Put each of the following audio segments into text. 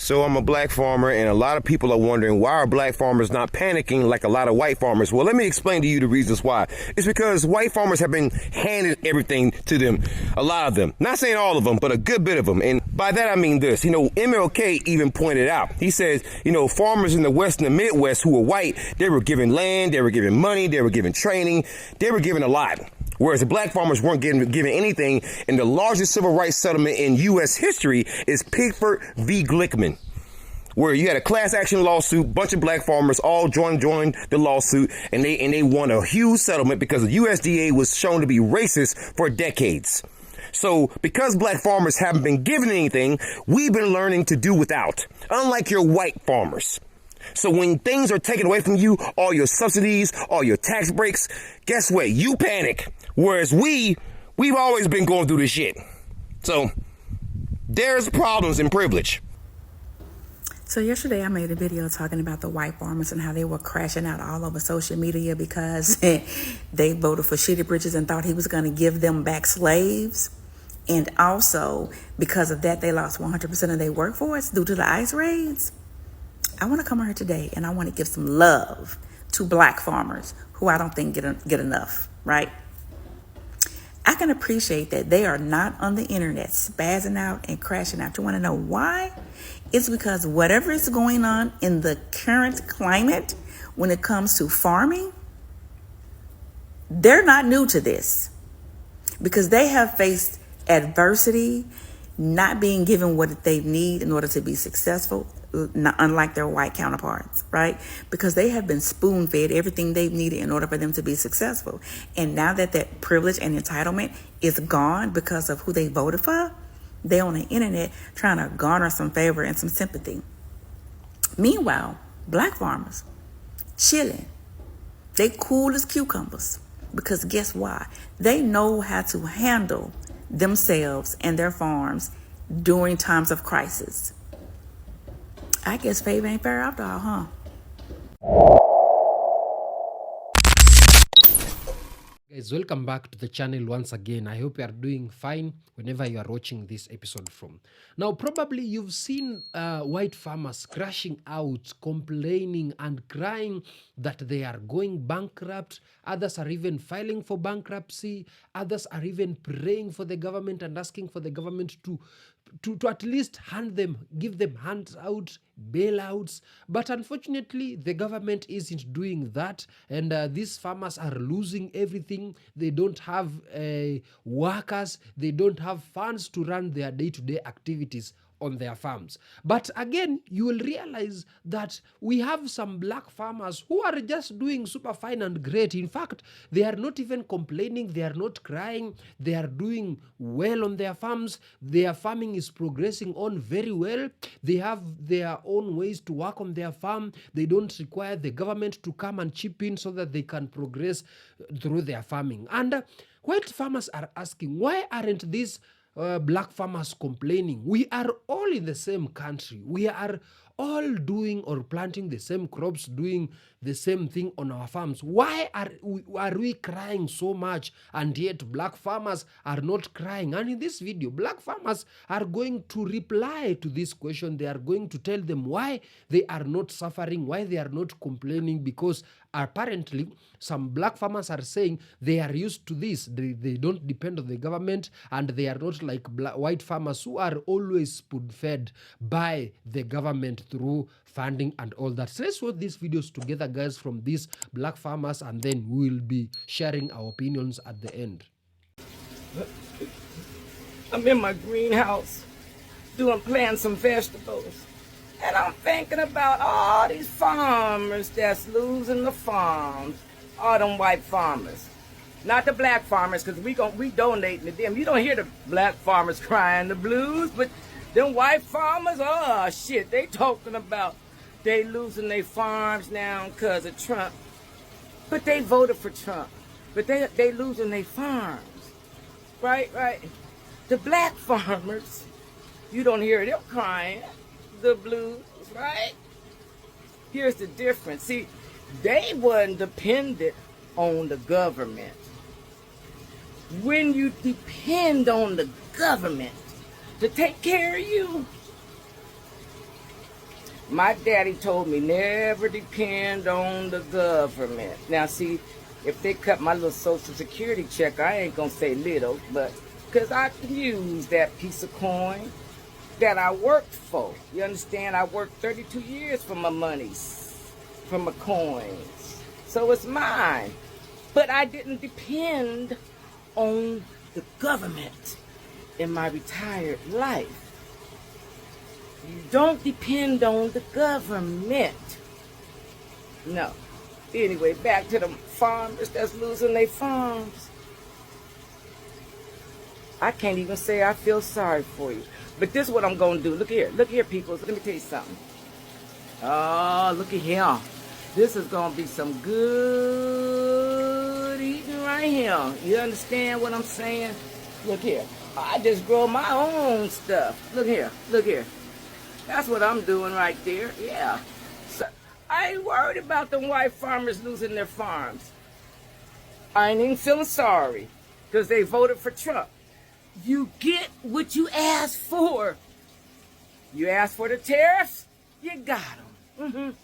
So I'm a black farmer, and a lot of people are wondering, why are black farmers not panicking like a lot of white farmers? Well, let me explain to you the reasons why. It's because white farmers have been handed everything to them, a lot of them. Not saying all of them, but a good bit of them. And by that I mean this. MLK even pointed out, he says, farmers in the West and the Midwest who were white, they were given land, they were given money, they were given training, they were given a lot. Whereas the black farmers weren't given anything, and the largest civil rights settlement in U.S. history is Pickford v. Glickman, where you had a class action lawsuit, bunch of black farmers all joined the lawsuit, and they won a huge settlement because the USDA was shown to be racist for decades. So because black farmers haven't been given anything, we've been learning to do without, unlike your white farmers. So when things are taken away from you, all your subsidies, all your tax breaks, guess what? You panic. Whereas we've always been going through this shit. So there's problems in privilege. So yesterday I made a video talking about the white farmers and how they were crashing out all over social media because they voted for Shitty Bridges and thought he was going to give them back slaves. And also because of that, they lost 100% of their workforce due to the ICE raids. I want to come here today and I want to give some love to black farmers who I don't think get enough, right? I can appreciate that they are not on the internet spazzing out and crashing out. You want to know why? It's because whatever is going on in the current climate when it comes to farming, they're not new to this because they have faced adversity, not being given what they need in order to be successful, unlike their white counterparts, right? Because they have been spoon-fed everything they've needed in order for them to be successful. And now that that privilege and entitlement is gone because of who they voted for, they're on the internet trying to garner some favor and some sympathy. Meanwhile, black farmers, chilling. They cool as cucumbers because guess why? They know how to handle themselves and their farms during times of crisis. I guess favor ain't fair after all, huh? Guys, welcome back to the channel once again. I hope you are doing fine whenever you are watching this episode from. Now, probably you've seen white farmers crashing out, complaining and crying that they are going bankrupt. Others are even filing for bankruptcy. Others are even praying for the government and asking for the government to at least give them hands out, bailouts. But unfortunately, the government isn't doing that. And these farmers are losing everything. They don't have workers. They don't have funds to run their day-to-day activities on their farms. But again, you will realize that we have some black farmers who are just doing super fine and great. In fact, they are not even complaining. They are not crying. They are doing well on their farms. Their farming is progressing on very well. They have their own ways to work on their farm. They don't require the government to come and chip in so that they can progress through their farming. And white farmers are asking, why aren't these black farmers complaining? We are all in the same country. We are all doing or planting the same crops, doing the same thing on our farms. Why are we crying so much and yet black farmers are not crying? And in this video, black farmers are going to reply to this question. They are going to tell them why they are not suffering, why they are not complaining, because apparently some black farmers are saying they are used to this. They don't depend on the government, and they are not like white farmers who are always spoon-fed by the government through funding and all that. So let's watch these videos together, guys, from these black farmers, and then we'll be sharing our opinions at the end. I'm in my greenhouse planting some vegetables. And I'm thinking about all these farmers that's losing the farms. All them white farmers. Not the black farmers, because we donating to them. You don't hear the black farmers crying the blues, but them white farmers, oh shit, they talking about they losing their farms now because of Trump. But they voted for Trump. But they losing their farms. Right. The black farmers, you don't hear them crying the blues, right? Here's the difference. See, they wasn't dependent on the government. When you depend on the government to take care of you, My daddy told me never depend on the government. Now, see, if they cut my little Social Security check, I ain't gonna say little, but because I can use that piece of coin that I worked for. You understand? I worked 32 years for my monies, for my coins. So it's mine. But I didn't depend on the government in my retired life. You don't depend on the government. No. Anyway, back to the farmers that's losing their farms. I can't even say I feel sorry for you. But this is what I'm going to do. Look here, people. Let me tell you something. Oh, look at here. This is going to be some good eating right here. You understand what I'm saying? Look here. I just grow my own stuff. Look here. That's what I'm doing right there. Yeah. So, I ain't worried about them white farmers losing their farms. I ain't even feeling sorry because they voted for Trump. You get what you asked for. You asked for the tariffs, you got them.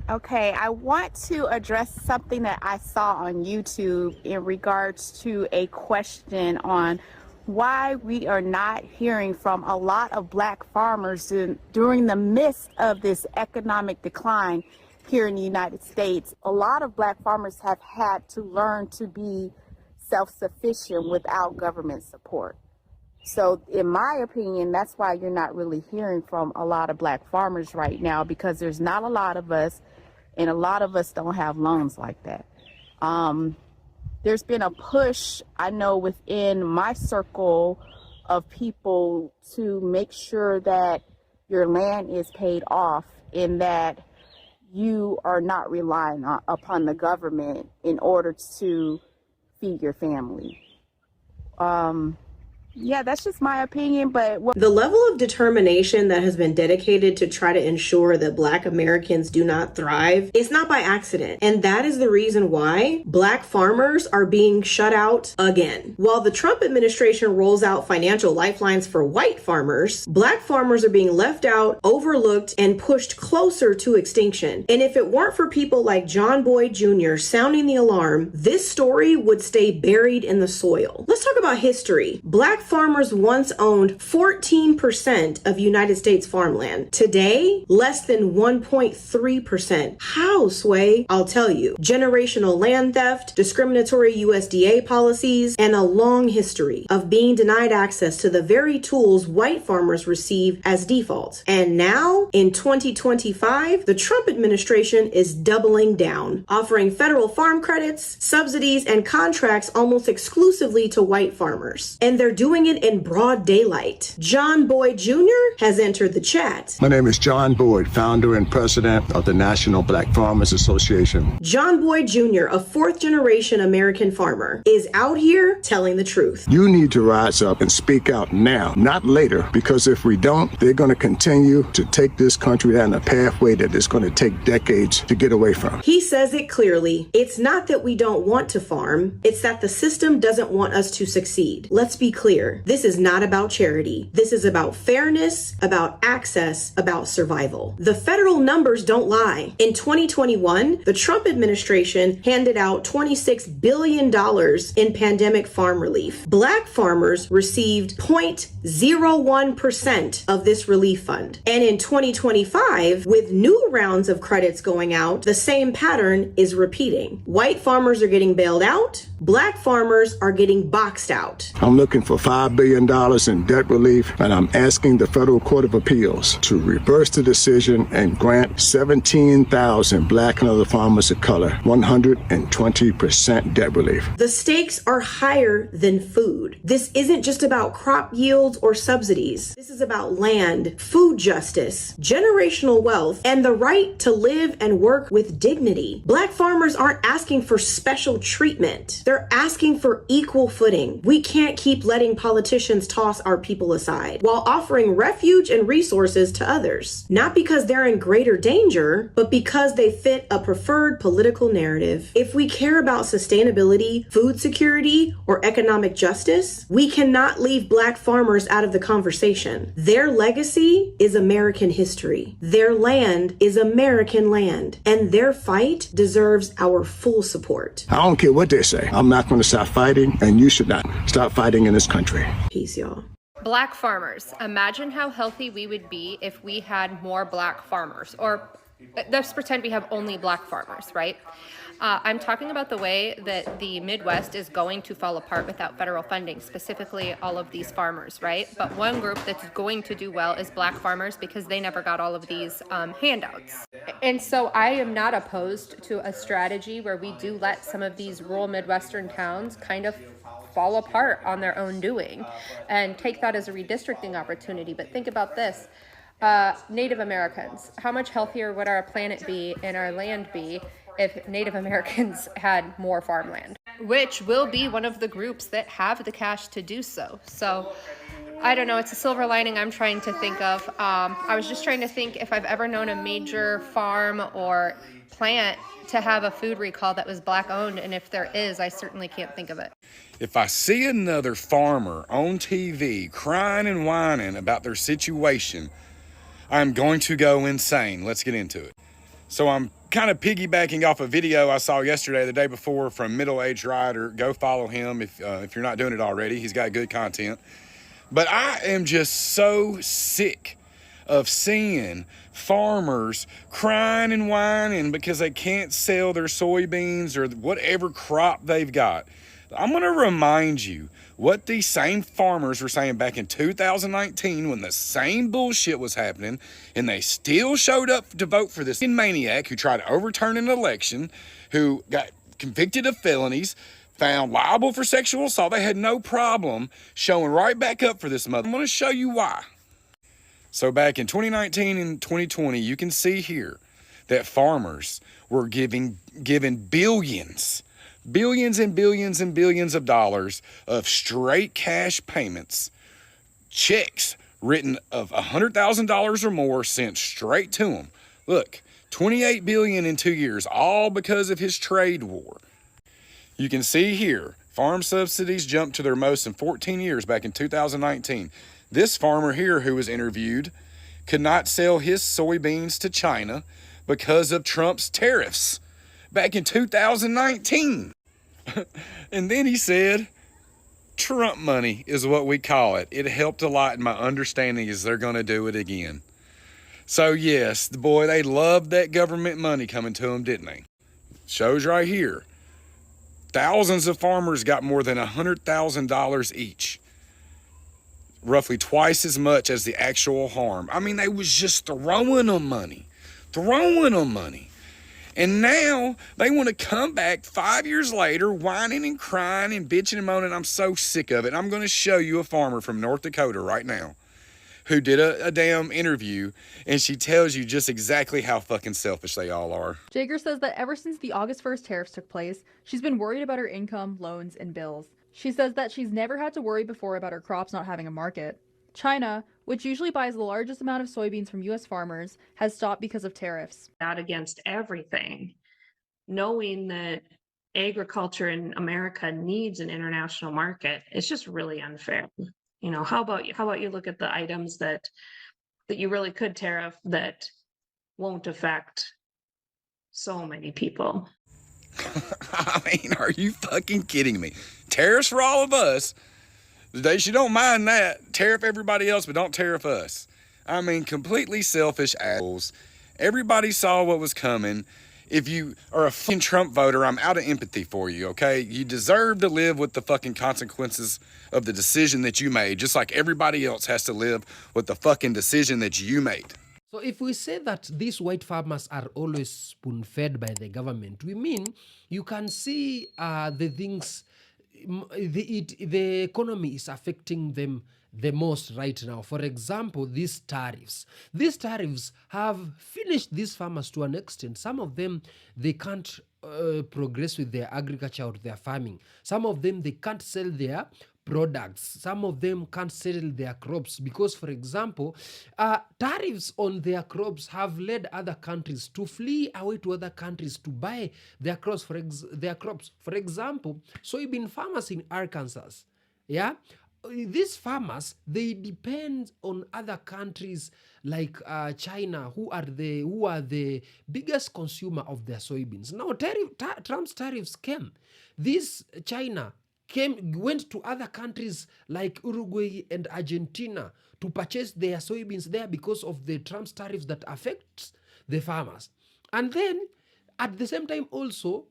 Okay, I want to address something that I saw on YouTube in regards to a question on why we are not hearing from a lot of black farmers during the midst of this economic decline here in the United States. A lot of black farmers have had to learn to be self-sufficient without government support. So in my opinion, that's why you're not really hearing from a lot of black farmers right now, because there's not a lot of us, and a lot of us don't have loans like that. There's been a push, I know, within my circle of people to make sure that your land is paid off and that you are not relying upon the government in order to feed your family. Yeah, that's just my opinion, but the level of determination that has been dedicated to try to ensure that Black Americans do not thrive is not by accident. And that is the reason why Black farmers are being shut out again. While the Trump administration rolls out financial lifelines for white farmers, Black farmers are being left out, overlooked, and pushed closer to extinction. And if it weren't for people like John Boyd Jr. sounding the alarm, this story would stay buried in the soil. Let's talk about history. Black farmers once owned 14% of United States farmland. Today, less than 1.3%. How, Sway? I'll tell you. Generational land theft, discriminatory USDA policies, and a long history of being denied access to the very tools white farmers receive as default. And now, in 2025, the Trump administration is doubling down, offering federal farm credits, subsidies, and contracts almost exclusively to white farmers. And they're doing it in broad daylight. John Boyd Jr. has entered the chat. My name is John Boyd, founder and president of the National Black Farmers Association. John Boyd Jr., a fourth-generation American farmer, is out here telling the truth. You need to rise up and speak out now, not later, because if we don't, they're going to continue to take this country down a pathway that is going to take decades to get away from. He says it clearly. It's not that we don't want to farm, it's that the system doesn't want us to succeed. Let's be clear. This is not about charity. This is about fairness, about access, about survival. The federal numbers don't lie. In 2021, the Trump administration handed out $26 billion in pandemic farm relief. Black farmers received 0.01% of this relief fund. And in 2025, with new rounds of credits going out, the same pattern is repeating. White farmers are getting bailed out. Black farmers are getting boxed out. I'm looking for $5 billion in debt relief, and I'm asking the Federal Court of Appeals to reverse the decision and grant 17,000 Black and other farmers of color 120% debt relief. The stakes are higher than food. This isn't just about crop yields or subsidies. This is about land, food justice, generational wealth, and the right to live and work with dignity. Black farmers aren't asking for special treatment. They're asking for equal footing. We can't keep letting letting politicians toss our people aside, while offering refuge and resources to others. Not because they're in greater danger, but because they fit a preferred political narrative. If we care about sustainability, food security, or economic justice, we cannot leave Black farmers out of the conversation. Their legacy is American history. Their land is American land, and their fight deserves our full support. I don't care what they say. I'm not going to stop fighting, and you should not stop fighting in this country. Peace, y'all. Black farmers. Imagine how healthy we would be if we had more black farmers, or let's pretend we have only black farmers, right? I'm talking about the way that the Midwest is going to fall apart without federal funding, specifically all of these farmers, right? But one group that's going to do well is black farmers because they never got all of these handouts. And so I am not opposed to a strategy where we do let some of these rural Midwestern towns kind of fall apart on their own doing and take that as a redistricting opportunity. But think about this. Native Americans, how much healthier would our planet be and our land be if Native Americans had more farmland, which will be one of the groups that have the cash to do so. So I don't know, it's a silver lining I'm trying to think of. I was just trying to think if I've ever known a major farm or plant to have a food recall that was black owned, and if there is, I certainly can't think of it. If I see another farmer on TV crying and whining about their situation, I'm going to go insane. Let's get into it. So I'm kind of piggybacking off a video I saw yesterday, the day before, from Middle Aged Rider. Go follow him if you're not doing it already. He's got good content. But I am just so sick of seeing farmers crying and whining because they can't sell their soybeans or whatever crop they've got. I'm going to remind you what these same farmers were saying back in 2019 when the same bullshit was happening, and they still showed up to vote for this maniac who tried to overturn an election, who got convicted of felonies, found liable for sexual assault. They had no problem showing right back up for this mother. I'm going to show you why. So back in 2019 and 2020, you can see here that farmers were given billions and billions and billions of dollars of straight cash payments, checks written of $100,000 or more sent straight to them. Look, $28 billion in 2 years, all because of his trade war. You can see here, farm subsidies jumped to their most in 14 years back in 2019. This farmer here who was interviewed could not sell his soybeans to China because of Trump's tariffs back in 2019. And then he said, Trump money is what we call it. It helped a lot, and my understanding is they're going to do it again. So yes, boy, they loved that government money coming to them, didn't they? Shows right here. Thousands of farmers got more than $100,000 each. Roughly twice as much as the actual harm. I mean, they was just throwing them money. And now they want to come back 5 years later, whining and crying and bitching and moaning. I'm so sick of it. I'm going to show you a farmer from North Dakota right now who did a damn interview, and she tells you just exactly how fucking selfish they all are. Jager says that ever since the August 1st tariffs took place, she's been worried about her income, loans, and bills. She says that she's never had to worry before about her crops not having a market. China, which usually buys the largest amount of soybeans from U.S. farmers, has stopped because of tariffs. Out against everything, knowing that agriculture in America needs an international market, it's just really unfair. You know, how about you look at the items that you really could tariff that won't affect so many people? I mean, are you fucking kidding me? Tariffs for all of us. She don't mind that. Tariff everybody else, but don't tariff us. I mean, completely selfish assholes. Everybody saw what was coming. If you are a fucking Trump voter, I'm out of empathy for you, okay? You deserve to live with the fucking consequences of the decision that you made, just like everybody else has to live with the fucking decision that you made. So if we say that these white farmers are always spoon-fed by the government, we mean you can see the things, the economy is affecting them the most right now. For example, these tariffs. These tariffs have finished these farmers to an extent. Some of them, they can't progress with their agriculture or their farming. Some of them, they can't sell their products. Some of them can't sell their crops because, for example, tariffs on their crops have led other countries to flee away to other countries to buy their crops. For example, soybean farmers in Arkansas, yeah, these farmers, they depend on other countries like China, who are the biggest consumer of their soybeans. Now, Trump's tariffs came. This China went to other countries like Uruguay and Argentina to purchase their soybeans there because of the Trump's tariffs that affects the farmers. And then at the same time also,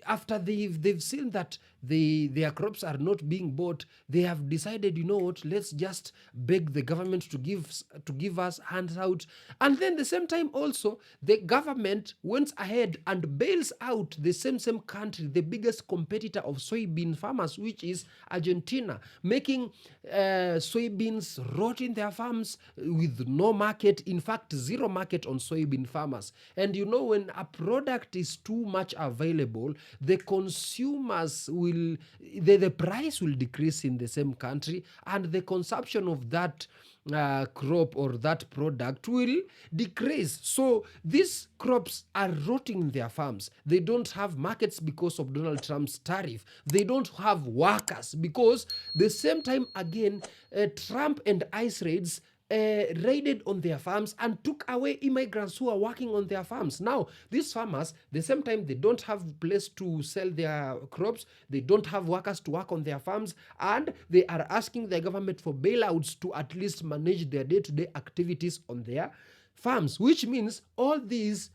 after they've seen that their crops are not being bought, they have decided, you know what, let's just beg the government to give us handout. And then the same time also, the government went ahead and bails out the same country, the biggest competitor of soybean farmers, which is Argentina, making soybeans rot in their farms with no market, in fact zero market on soybean farmers. And you know, when a product is too much available, the consumers will, the price will decrease in the same country, and the consumption of that crop or that product will decrease. So these crops are rotting in their farms. They don't have markets because of Donald Trump's tariff. They don't have workers because the same time again, Trump and ICE raids raided on their farms and took away immigrants who are working on their farms. Now, these farmers, the same time, they don't have place to sell their crops, they don't have workers to work on their farms, and they are asking the government for bailouts to at least manage their day-to-day activities on their farms, which means all these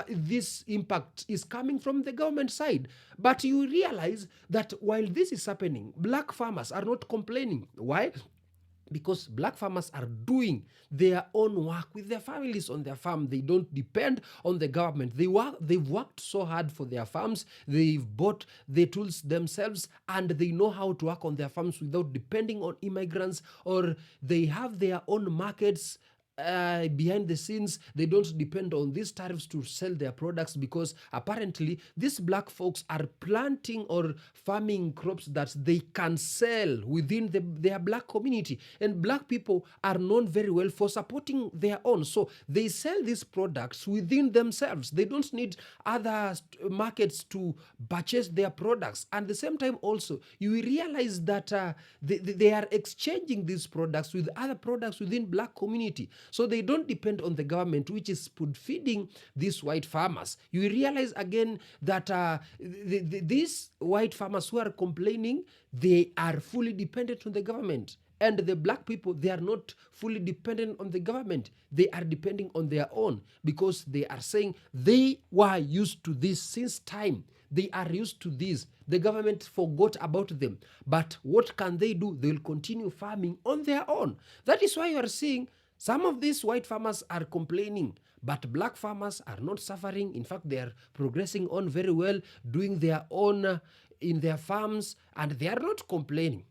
this impact is coming from the government side. But you realize that while this is happening, black farmers are not complaining. Why? Because black farmers are doing their own work with their families on their farm. They don't depend on the government. They've worked so hard for their farms. They've bought the tools themselves, and they know how to work on their farms without depending on immigrants, or they have their own markets behind the scenes. They don't depend on these tariffs to sell their products, because apparently these black folks are planting or farming crops that they can sell within their black community, and black people are known very well for supporting their own, so they sell these products within themselves. They don't need other markets to purchase their products. And at the same time also, you will realize that they are exchanging these products with other products within black community. So they don't depend on the government, which is spoon feeding these white farmers. You realize again that these white farmers who are complaining, they are fully dependent on the government. And the black people, they are not fully dependent on the government. They are depending on their own, because they are saying they were used to this since time. They are used to this. The government forgot about them. But what can they do? They will continue farming on their own. That is why you are seeing some of these white farmers are complaining, but black farmers are not suffering. In fact, they are progressing on very well, doing their own in their farms, and they are not complaining.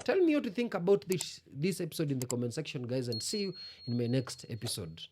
Tell me what you think about this episode in the comment section, guys, and see you in my next episode.